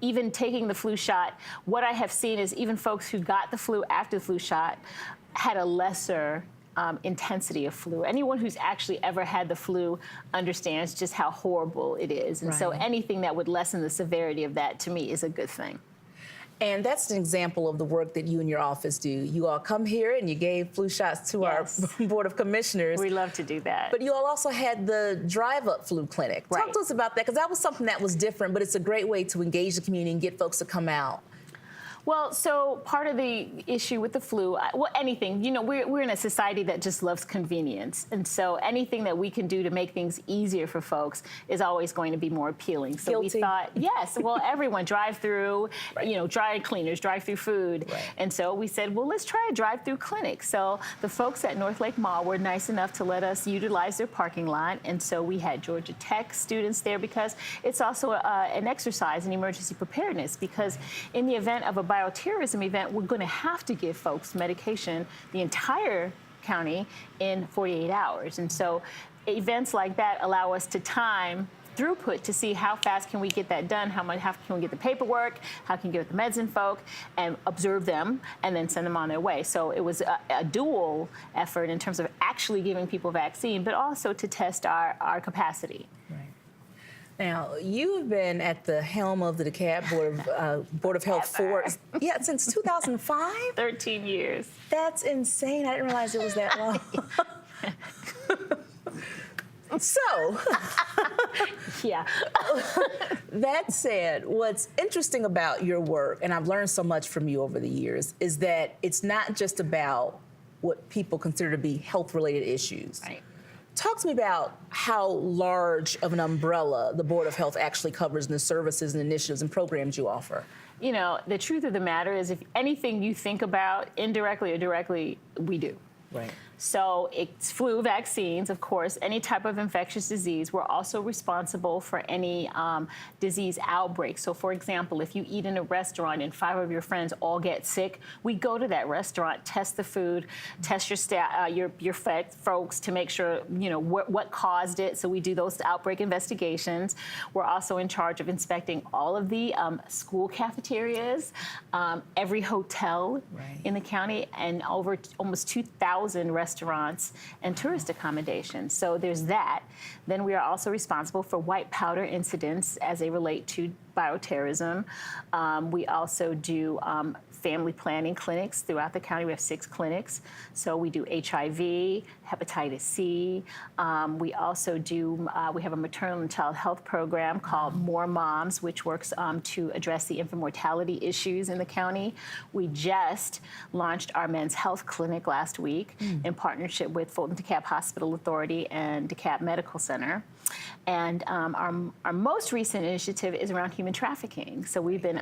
even taking the flu shot, what I have seen is even folks who got the flu after the flu shot had a lesser intensity of flu. Anyone who's actually ever had the flu understands just how horrible it is. And so anything that would lessen the severity of that, to me, is a good thing. And that's an example of the work that you and your office do. You all come here and you gave flu shots to our Board of Commissioners. We love to do that. But you all also had the drive-up flu clinic. Talk to us about that, because that was something that was different, but it's a great way to engage the community and get folks to come out. Well, so part of the issue with the flu, well, anything, you know, we're in a society that just loves convenience. And so anything that we can do to make things easier for folks is always going to be more appealing. So we thought, yes, well, everyone, drive-through, you know, dry cleaners, drive-through food. And so we said, well, let's try a drive-through clinic. So the folks at North Lake Mall were nice enough to let us utilize their parking lot. And so we had Georgia Tech students there, because it's also an exercise in emergency preparedness, because in the event of a bioterrorism event, we're going to have to give folks medication, the entire county, in 48 hours. And so events like that allow us to time throughput to see how fast can we get that done, how can we get the paperwork, how can we get the meds in folk, and observe them, and then send them on their way. So it was a dual effort in terms of actually giving people vaccine, but also to test our capacity. Now, you've been at the helm of the DeKalb Board of Health since 2005? 13 years. That's insane. I didn't realize it was that long. So, that said, what's interesting about your work, and I've learned so much from you over the years, is that it's not just about what people consider to be health-related issues. Talk to me about how large of an umbrella the Board of Health actually covers in the services and initiatives and programs you offer. You know, the truth of the matter is, if anything you think about indirectly or directly, we do. So it's flu vaccines, of course, any type of infectious disease. We're also responsible for any disease outbreaks. So, for example, if you eat in a restaurant and 5 of your friends all get sick, we go to that restaurant, test the food, test your staff, your folks to make sure, you know, what caused it. So we do those outbreak investigations. We're also in charge of inspecting all of the school cafeterias, every hotel in the county, and over almost 2,000 restaurants and tourist accommodations. So there's that. Then we are also responsible for white powder incidents as they relate to bioterrorism. We also do family planning clinics throughout the county. We have 6 clinics. So we do HIV, hepatitis C. We also do, we have a maternal and child health program called More Moms, which works to address the infant mortality issues in the county. We just launched our men's health clinic last week in partnership with Fulton DeKalb Hospital Authority and DeKalb Medical Center. And our most recent initiative is around human trafficking. So we've been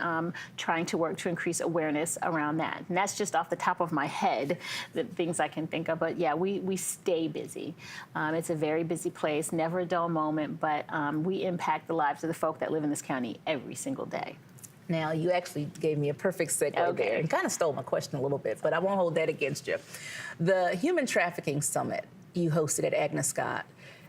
trying to work to increase awareness around that. And that's just off the top of my head, the things I can think of. But yeah, we stay busy. It's a very busy place, never a dull moment, but we impact the lives of the folk that live in this county every single day. Now, you actually gave me a perfect segue there and kind of stole my question a little bit, but I won't hold that against you. The Human Trafficking Summit you hosted at Agnes Scott,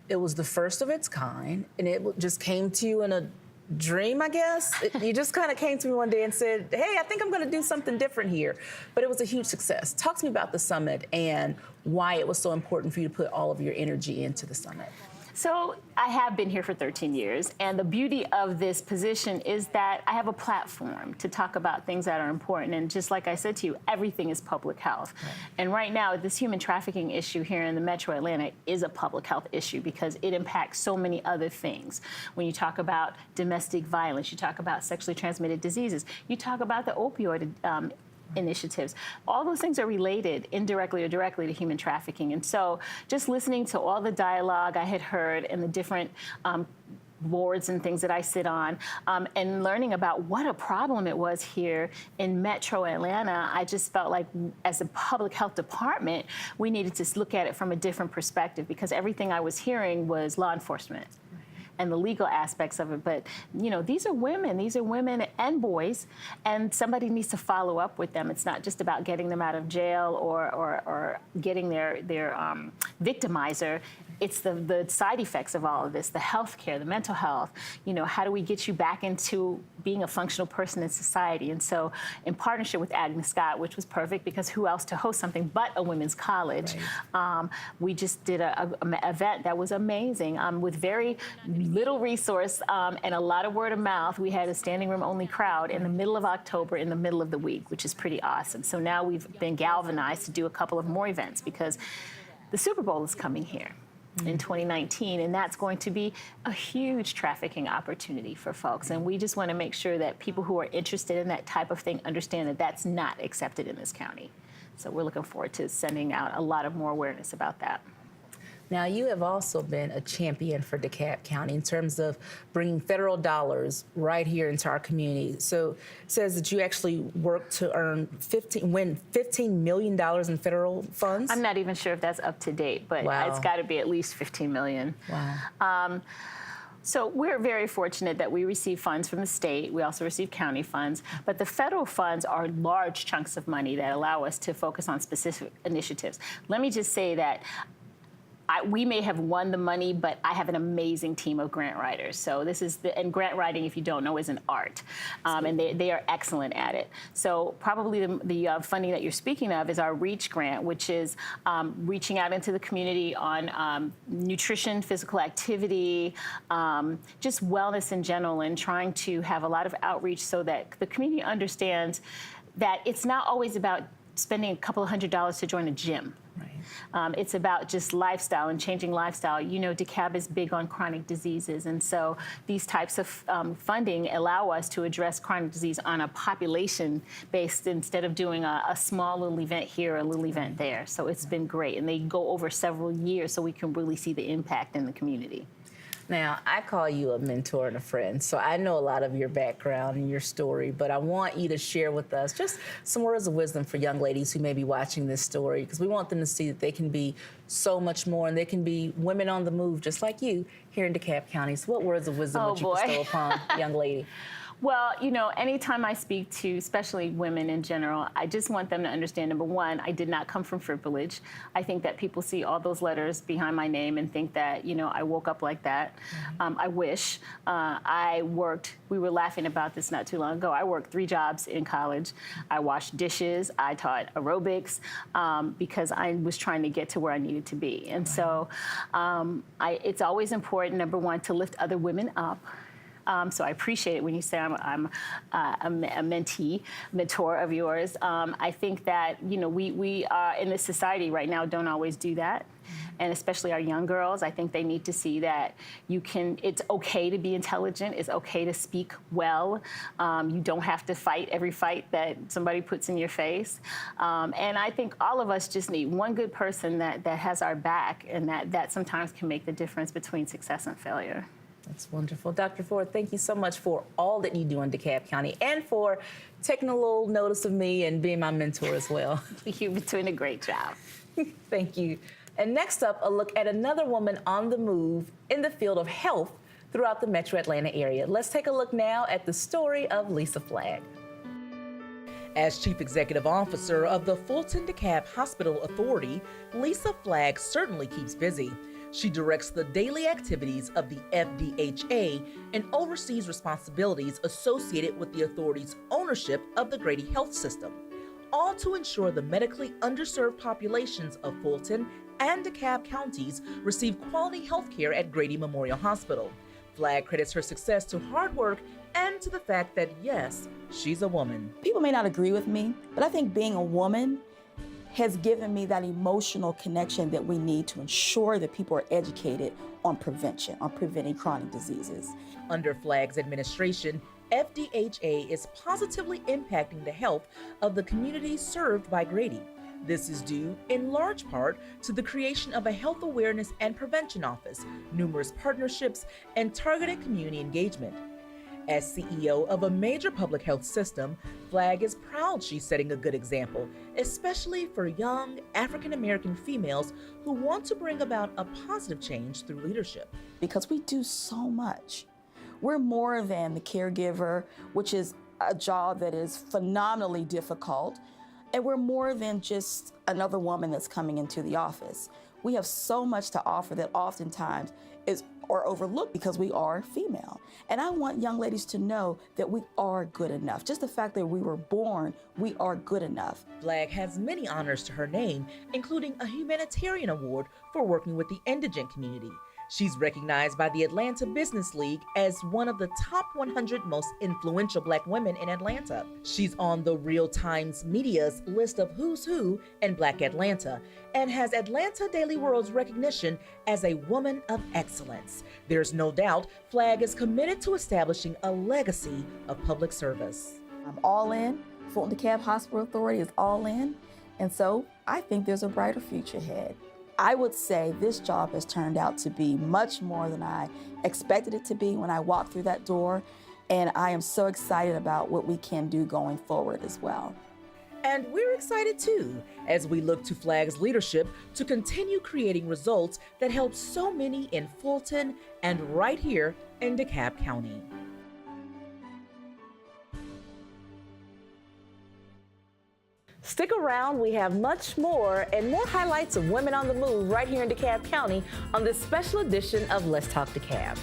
it was the first of its kind, and it just came to you in a dream, I guess. You just kind of came to me one day and said, hey, I think I'm going to do something different here. But it was a huge success. Talk to me about the summit and why it was so important for you to put all of your energy into the summit. So I have been here for 13 years, and the beauty of this position is that I have a platform to talk about things that are important. And just like I said to you, everything is public health. Right. And right now, this human trafficking issue here in the Metro Atlanta is a public health issue because it impacts so many other things. When you talk about domestic violence, you talk about sexually transmitted diseases, you talk about the opioid initiatives. All those things are related indirectly or directly to human trafficking. And so just listening to all the dialogue I had heard and the different boards and things that I sit on, and learning about what a problem it was here in Metro Atlanta, I just felt like as a public health department, we needed to look at it from a different perspective because everything I was hearing was law enforcement and the legal aspects of it. But, you know, these are women and boys, and somebody needs to follow up with them. It's not just about getting them out of jail or getting their victimizer. It's the side effects of all of this, the health care, the mental health. You know, how do we get you back into being a functional person in society? And so in partnership with Agnes Scott, which was perfect because who else to host something but a women's college, right. We just did an event that was amazing with very little resource and a lot of word of mouth. We had a standing room only crowd in the middle of October, in the middle of the week, which is pretty awesome. So now we've been galvanized to do a couple of more events because the Super Bowl is coming here in 2019, and that's going to be a huge trafficking opportunity for folks. And we just want to make sure that people who are interested in that type of thing understand that that's not accepted in this county. So we're looking forward to sending out a lot of more awareness about that. Now, you have also been a champion for DeKalb County in terms of bringing federal dollars right here into our community. So it says that you actually worked to win $15 million in federal funds? I'm not even sure if that's up to date, but wow. It's got to be at least $15 million. Wow. So we're very fortunate that we receive funds from the state. We also receive county funds. But the federal funds are large chunks of money that allow us to focus on specific initiatives. Let me just say that we may have won the money, but I have an amazing team of grant writers. So this is, and grant writing, if you don't know, is an art. And they are excellent at it. So probably the funding that you're speaking of is our REACH grant, which is reaching out into the community on nutrition, physical activity, just wellness in general, and trying to have a lot of outreach so that the community understands that it's not always about spending a couple of $100s to join a gym. Right. It's about just lifestyle and changing lifestyle. You know, DeKalb is big on chronic diseases, and so these types of funding allow us to address chronic disease on a population based instead of doing a small little event here, a little event there. So it's been great, and they go over several years so we can really see the impact in the community. Now, I call you a mentor and a friend, so I know a lot of your background and your story, but I want you to share with us just some words of wisdom for young ladies who may be watching this story, because we want them to see that they can be so much more, and they can be women on the move, just like you, here in DeKalb County. So what words of wisdom would you bestow upon a young lady? Well, you know, anytime I speak to, especially women in general, I just want them to understand, number one, I did not come from privilege. I think that people see all those letters behind my name and think that, you know, I woke up like that. I wish. We were laughing about this not too long ago. I worked 3 jobs in college. I washed dishes. I taught aerobics because I was trying to get to where I needed to be. And so it's always important, number one, to lift other women up. So I appreciate it when you say I'm a mentor of yours. I think that, you know, we are in this society right now don't always do that. And especially our young girls, I think they need to see that it's okay to be intelligent. It's okay to speak well. You don't have to fight every fight that somebody puts in your face. And I think all of us just need one good person that has our back, and that sometimes can make the difference between success and failure. That's wonderful. Dr. Ford, thank you so much for all that you do in DeKalb County and for taking a little notice of me and being my mentor as well. You've been doing a great job. Thank you. And next up, a look at another woman on the move in the field of health throughout the Metro Atlanta area. Let's take a look now at the story of Lisa Flagg. As Chief Executive Officer of the Fulton DeKalb Hospital Authority, Lisa Flagg certainly keeps busy. She directs the daily activities of the FDHA and oversees responsibilities associated with the authority's ownership of the Grady Health System, all to ensure the medically underserved populations of Fulton and DeKalb counties receive quality health care at Grady Memorial Hospital. Flagg credits her success to hard work and to the fact that, yes, she's a woman. People may not agree with me, but I think being a woman has given me that emotional connection that we need to ensure that people are educated on prevention, on preventing chronic diseases. Under Flagg's administration, FDHA is positively impacting the health of the communities served by Grady. This is due, in large part, to the creation of a health awareness and prevention office, numerous partnerships, and targeted community engagement. As CEO of a major public health system, Flagg is proud she's setting a good example, especially for young African-American females who want to bring about a positive change through leadership. Because we do so much. We're more than the caregiver, which is a job that is phenomenally difficult, and we're more than just another woman that's coming into the office. We have so much to offer that oftentimes is overlooked because we are female. And I want young ladies to know that we are good enough. Just the fact that we were born, we are good enough. Flagg has many honors to her name, including a humanitarian award for working with the indigent community. She's recognized by the Atlanta Business League as one of the top 100 most influential Black women in Atlanta. She's on the Real Times Media's list of Who's Who in Black Atlanta and has Atlanta Daily World's recognition as a woman of excellence. There's no doubt Flagg is committed to establishing a legacy of public service. I'm all in. Fulton DeKalb Hospital Authority is all in. And so I think there's a brighter future ahead. I would say this job has turned out to be much more than I expected it to be when I walked through that door, and I am so excited about what we can do going forward as well. And we're excited too, as we look to Flagg's leadership to continue creating results that help so many in Fulton and right here in DeKalb County. Stick around, we have much more and more highlights of women on the move right here in DeKalb County on this special edition of Let's Talk DeKalb.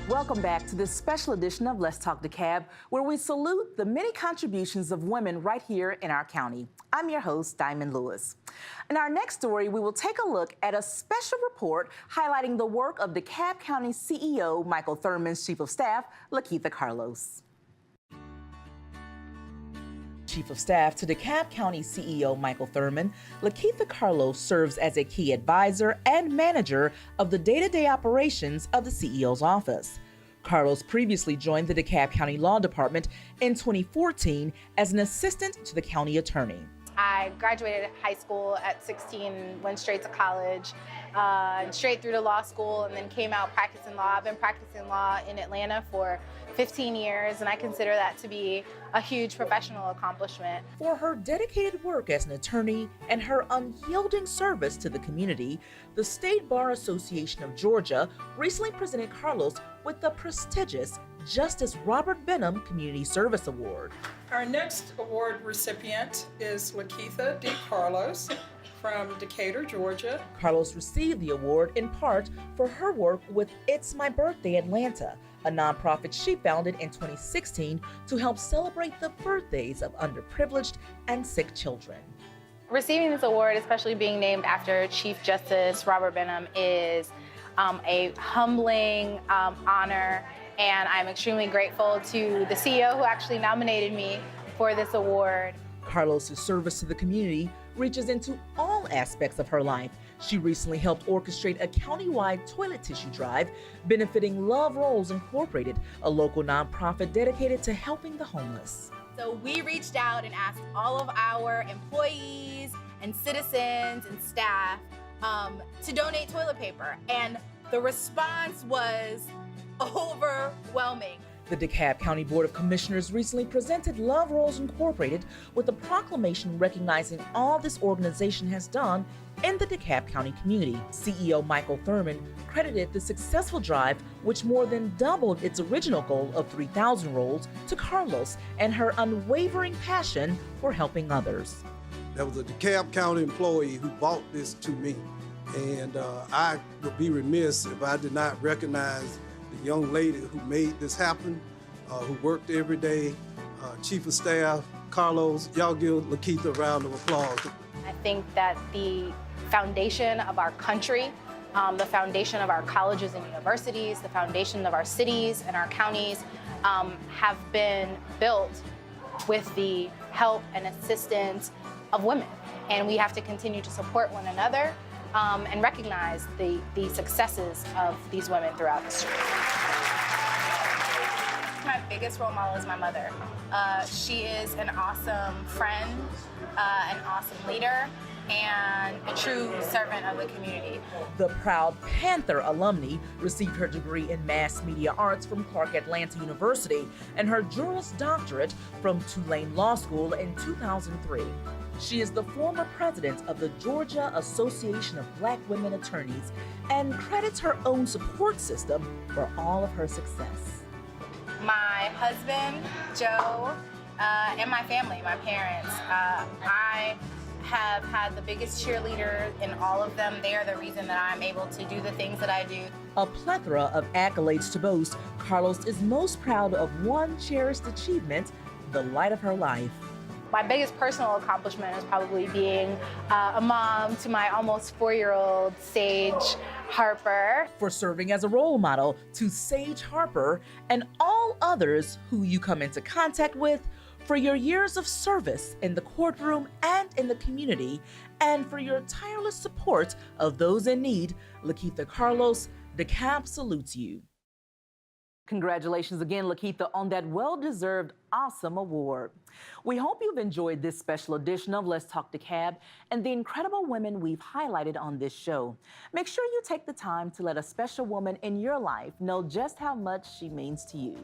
Welcome back to this special edition of Let's Talk DeKalb, where we salute the many contributions of women right here in our county. I'm your host, Diamond Lewis. In our next story, we will take a look at a special report highlighting the work of DeKalb County CEO Michael Thurman's Chief of Staff, Lakeitha Carlos. Chief of Staff to DeKalb County CEO Michael Thurman, Lakeitha Carlos serves as a key advisor and manager of the day-to-day operations of the CEO's office. Carlos previously joined the DeKalb County Law Department in 2014 as an assistant to the county attorney. I graduated high school at 16, went straight to college, straight through to law school, and then came out practicing law. I've been practicing law in Atlanta for 15 years, and I consider that to be a huge professional accomplishment. For her dedicated work as an attorney and her unyielding service to the community, the State Bar Association of Georgia recently presented Carlos with the prestigious Justice Robert Benham Community Service Award. Our next award recipient is Lakeitha DeKalb from Decatur, Georgia. Carlos received the award in part for her work with It's My Birthday Atlanta, a nonprofit she founded in 2016 to help celebrate the birthdays of underprivileged and sick children. Receiving this award, especially being named after Chief Justice Robert Benham, is a humbling honor, and I'm extremely grateful to the CEO who actually nominated me for this award. Carlos's service to the community reaches into all aspects of her life. She recently helped orchestrate a countywide toilet tissue drive benefiting Love Rolls Incorporated, a local nonprofit dedicated to helping the homeless. So we reached out and asked all of our employees and citizens and staff to donate toilet paper, and the response was overwhelming. The DeKalb County Board of Commissioners recently presented Love Rolls Incorporated with a proclamation recognizing all this organization has done in the DeKalb County community. CEO Michael Thurman credited the successful drive, which more than doubled its original goal of 3,000 rolls, to Carlos and her unwavering passion for helping others. There was a DeKalb County employee who bought this to me, and I would be remiss if I did not recognize the young lady who made this happen, who worked every day, Chief of Staff, Carlos. Y'all give Lakeitha a round of applause. I think that the foundation of our country, the foundation of our colleges and universities, the foundation of our cities and our counties have been built with the help and assistance of women. And we have to continue to support one another and recognize the successes of these women throughout history. My biggest role model is my mother. She is an awesome friend, an awesome leader, and a true servant of the community. The proud Panther alumni received her degree in mass media arts from Clark Atlanta University and her Juris Doctorate from Tulane Law School in 2003. She is the former president of the Georgia Association of Black Women Attorneys and credits her own support system for all of her success. My husband, Joe, and my family, my parents. I have had the biggest cheerleader in all of them. They are the reason that I'm able to do the things that I do. A plethora of accolades to boast, Carlos is most proud of one cherished achievement, the light of her life. My biggest personal accomplishment is probably being a mom to my almost 4-year-old Sage Harper. For serving as a role model to Sage Harper and all others who you come into contact with, for your years of service in the courtroom and in the community, and for your tireless support of those in need, Lakeitha Carlos, DeKalb salutes you. Congratulations again, Lakeitha, on that well-deserved awesome award. We hope you've enjoyed this special edition of Let's Talk DeKalb and the incredible women we've highlighted on this show. Make sure you take the time to let a special woman in your life know just how much she means to you.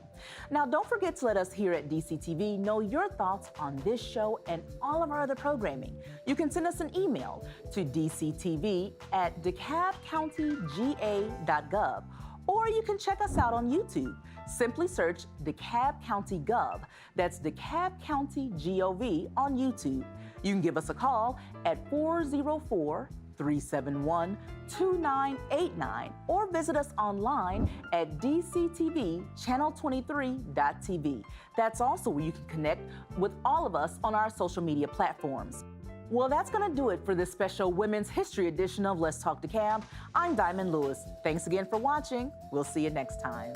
Now, don't forget to let us here at DCTV know your thoughts on this show and all of our other programming. You can send us an email to dctv@DeKalbCountyGA.gov. Or you can check us out on YouTube. Simply search DeKalb County Gov. That's DeKalb County GOV on YouTube. You can give us a call at 404-371-2989 or visit us online at DCTV-channel23.tv. That's also where you can connect with all of us on our social media platforms. Well, that's going to do it for this special Women's History edition of Let's Talk DeKalb. I'm Diamond Lewis. Thanks again for watching. We'll see you next time.